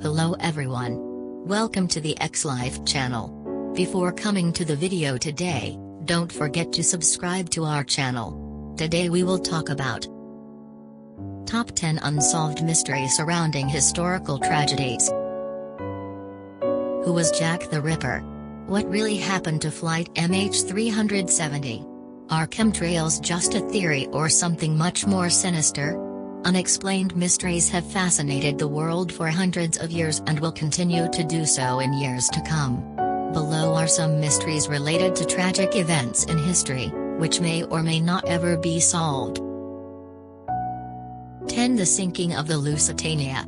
Hello everyone. Welcome to the Xlife channel. Before coming to the video today, don't forget to subscribe to our channel. Today we will talk about Top 10 Unsolved Mysteries Surrounding Historical Tragedies. Who was Jack the Ripper? What really happened to Flight MH370? Are chemtrails just a theory or something much more sinister? Unexplained mysteries have fascinated the world for hundreds of years and will continue to do so in years to come. Below are some mysteries related to tragic events in history, which may or may not ever be solved. 10. The sinking of the Lusitania.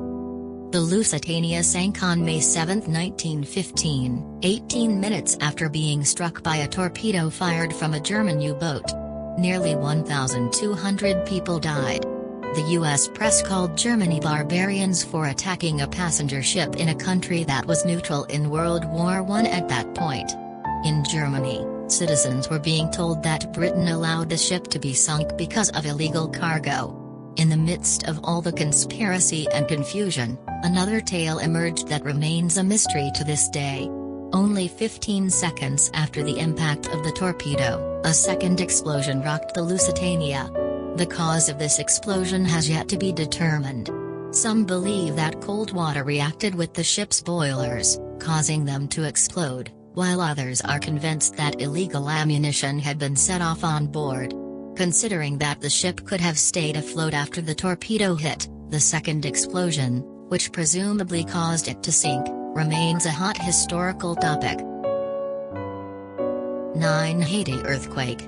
The Lusitania sank on May 7, 1915, 18 minutes after being struck by a torpedo fired from a German U-boat. Nearly 1,200 people died. The U.S. press called Germany barbarians for attacking a passenger ship in a country that was neutral in World War I at that point. In Germany, citizens were being told that Britain allowed the ship to be sunk because of illegal cargo. In the midst of all the conspiracy and confusion, another tale emerged that remains a mystery to this day. Only 15 seconds after the impact of the torpedo, a second explosion rocked the Lusitania. The cause of this explosion has yet to be determined. Some believe that cold water reacted with the ship's boilers, causing them to explode, while others are convinced that illegal ammunition had been set off on board. Considering that the ship could have stayed afloat after the torpedo hit, the second explosion, which presumably caused it to sink, remains a hot historical topic. 9. Haiti earthquake.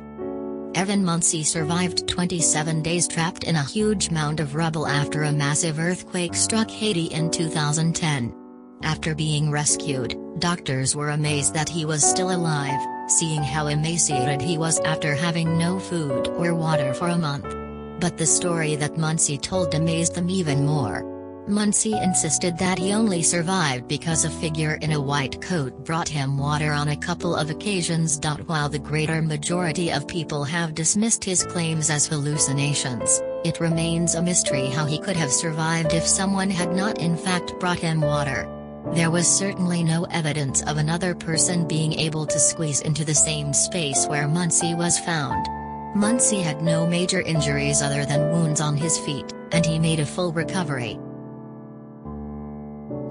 Evan Munsey survived 27 days trapped in a huge mound of rubble after a massive earthquake struck Haiti in 2010. After being rescued, doctors were amazed that he was still alive, seeing how emaciated he was after having no food or water for a month. But the story that Munsey told amazed them even more. Munsey insisted that he only survived because a figure in a white coat brought him water on a couple of occasions. While the greater majority of people have dismissed his claims as hallucinations, it remains a mystery how he could have survived if someone had not in fact brought him water. There was certainly no evidence of another person being able to squeeze into the same space where Munsey was found. Munsey had no major injuries other than wounds on his feet, and he made a full recovery.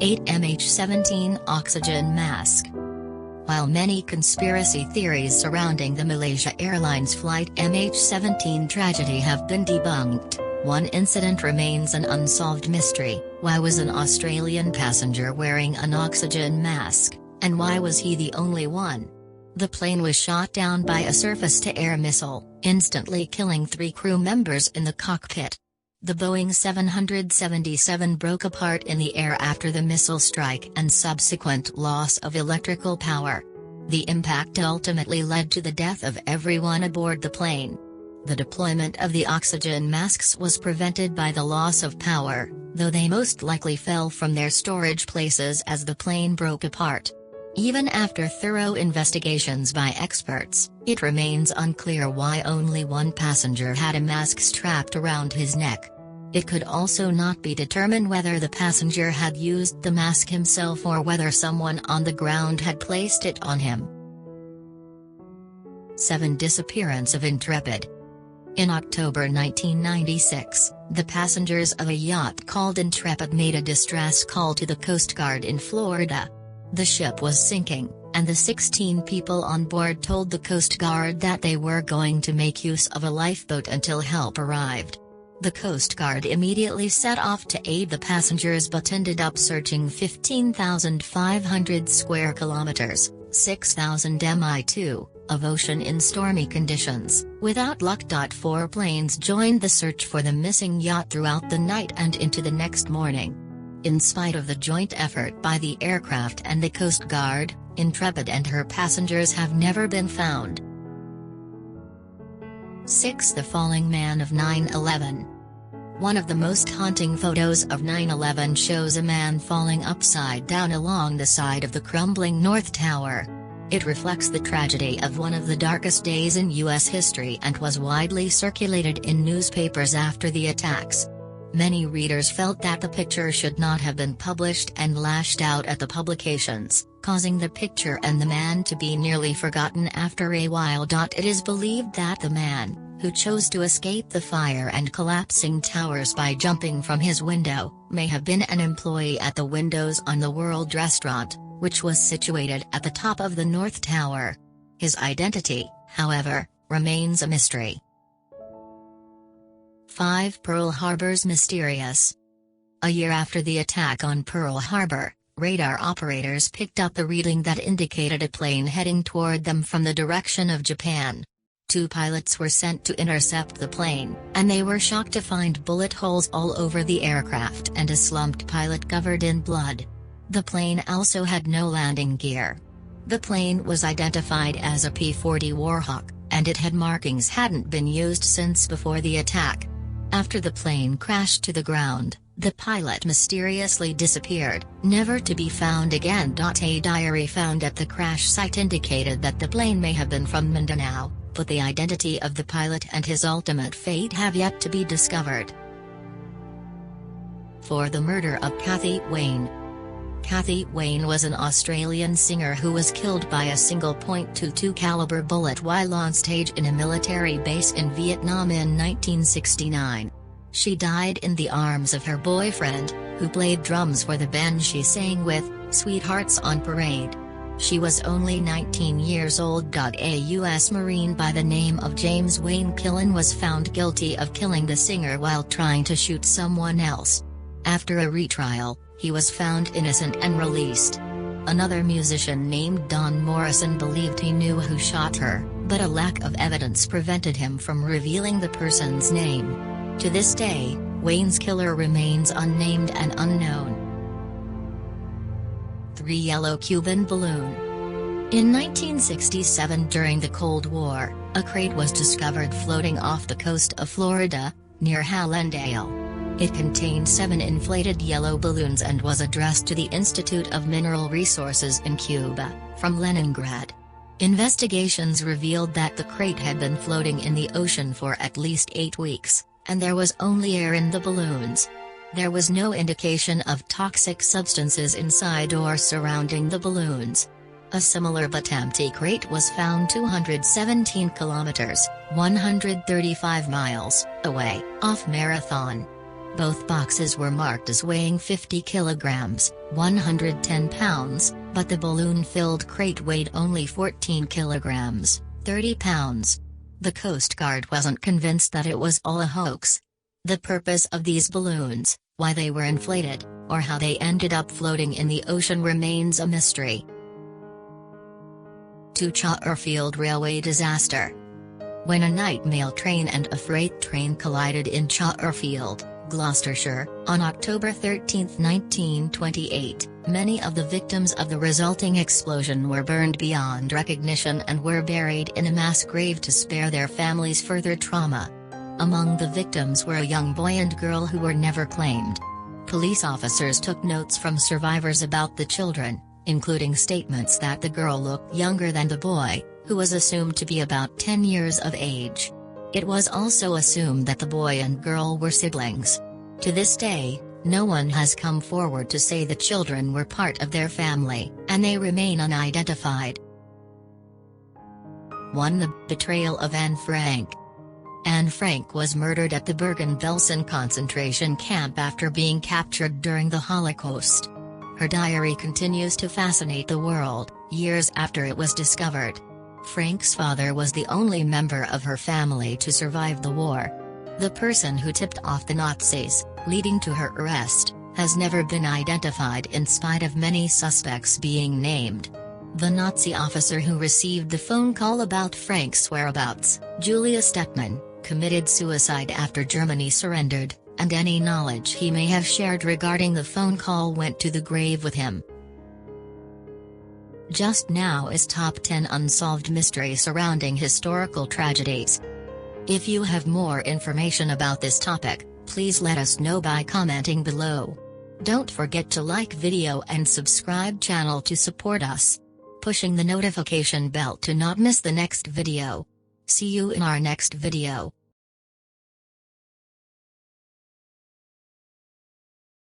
8. MH17 oxygen mask. While many conspiracy theories surrounding the Malaysia Airlines flight MH17 tragedy have been debunked, one incident remains an unsolved mystery. Why was an Australian passenger wearing an oxygen mask, and why was he the only one? The plane was shot down by a surface-to-air missile, instantly killing 3 crew members in the cockpit. The Boeing 777 broke apart in the air after the missile strike and subsequent loss of electrical power. The impact ultimately led to the death of everyone aboard the plane. The deployment of the oxygen masks was prevented by the loss of power, though they most likely fell from their storage places as the plane broke apart. Even after thorough investigations by experts, it remains unclear why only one passenger had a mask strapped around his neck. It could also not be determined whether the passenger had used the mask himself or whether someone on the ground had placed it on him. 7. Disappearance of Intrepid. In October 1996, the passengers of a yacht called Intrepid made a distress call to the Coast Guard in Florida. The ship was sinking, and the 16 people on board told the Coast Guard that they were going to make use of a lifeboat until help arrived. The Coast Guard immediately set off to aid the passengers but ended up searching 15,500 square kilometers, 6,000 mi2, of ocean in stormy conditions, without luck. 4 planes joined the search for the missing yacht throughout the night and into the next morning. In spite of the joint effort by the aircraft and the Coast Guard, Intrepid and her passengers have never been found. 6. The falling man of 9/11. One of the most haunting photos of 9/11 shows a man falling upside down along the side of the crumbling North Tower. It reflects the tragedy of one of the darkest days in U.S. history and was widely circulated in newspapers after the attacks. Many readers felt that the picture should not have been published and lashed out at the publications, causing the picture and the man to be nearly forgotten after a while. It is believed that the man, who chose to escape the fire and collapsing towers by jumping from his window, may have been an employee at the Windows on the World restaurant, which was situated at the top of the North Tower. His identity, however, remains a mystery. 5. Pearl Harbor's mysterious. A year after the attack on Pearl Harbor, radar operators picked up a reading that indicated a plane heading toward them from the direction of Japan. 2 pilots were sent to intercept the plane, and they were shocked to find bullet holes all over the aircraft and a slumped pilot covered in blood. The plane also had no landing gear. The plane was identified as a P-40 Warhawk, and it had markings hadn't been used since before the attack. After the plane crashed to the ground, the pilot mysteriously disappeared, never to be found again. A diary found at the crash site indicated that the plane may have been from Mindanao, but the identity of the pilot and his ultimate fate have yet to be discovered. For the murder of Kathy Wayne. Kathy Wayne was an Australian singer who was killed by a single .22 caliber bullet while on stage in a military base in Vietnam in 1969. She died in the arms of her boyfriend, who played drums for the band she sang with, Sweethearts on Parade. She was only 19 years old. A U.S. Marine by the name of James Wayne Killen was found guilty of killing the singer while trying to shoot someone else. After a retrial, he was found innocent and released. Another musician named Don Morrison believed he knew who shot her, but a lack of evidence prevented him from revealing the person's name. To this day, Wayne's killer remains unnamed and unknown. 3. Yellow Cuban balloon. In 1967, during the Cold War, a crate was discovered floating off the coast of Florida, near Hallandale. It contained 7 inflated yellow balloons and was addressed to the Institute of Mineral Resources in Cuba, from Leningrad. Investigations revealed that the crate had been floating in the ocean for at least 8 weeks, and there was only air in the balloons. There was no indication of toxic substances inside or surrounding the balloons. A similar but empty crate was found 217 kilometers, 135 miles, away, off Marathon. Both boxes were marked as weighing 50 kilograms, 110 pounds, but the balloon-filled crate weighed only 14 kilograms, 30 pounds. The Coast Guard wasn't convinced that it was all a hoax. The purpose of these balloons, why they were inflated, or how they ended up floating in the ocean remains a mystery. 2. Chatterfield Railway disaster. When a night mail train and a freight train collided in Chatterfield, Gloucestershire, on October 13, 1928, many of the victims of the resulting explosion were burned beyond recognition and were buried in a mass grave to spare their families further trauma. Among the victims were a young boy and girl who were never claimed. Police officers took notes from survivors about the children, including statements that the girl looked younger than the boy, who was assumed to be about 10 years of age. It was also assumed that the boy and girl were siblings. To this day, no one has come forward to say the children were part of their family, and they remain unidentified. 1. The betrayal of Anne Frank. Anne Frank was murdered at the Bergen-Belsen concentration camp after being captured during the Holocaust. Her diary continues to fascinate the world, years after it was discovered. Frank's father was the only member of her family to survive the war. The person who tipped off the Nazis, leading to her arrest, has never been identified in spite of many suspects being named. The Nazi officer who received the phone call about Frank's whereabouts, Julius Stettmann, committed suicide after Germany surrendered, and any knowledge he may have shared regarding the phone call went to the grave with him. Just now is Top 10 Unsolved Mysteries Surrounding Historical Tragedies. If you have more information about this topic, please let us know by commenting below. Don't forget to like video and subscribe channel to support us. Pushing the notification bell to not miss the next video. See you in our next video.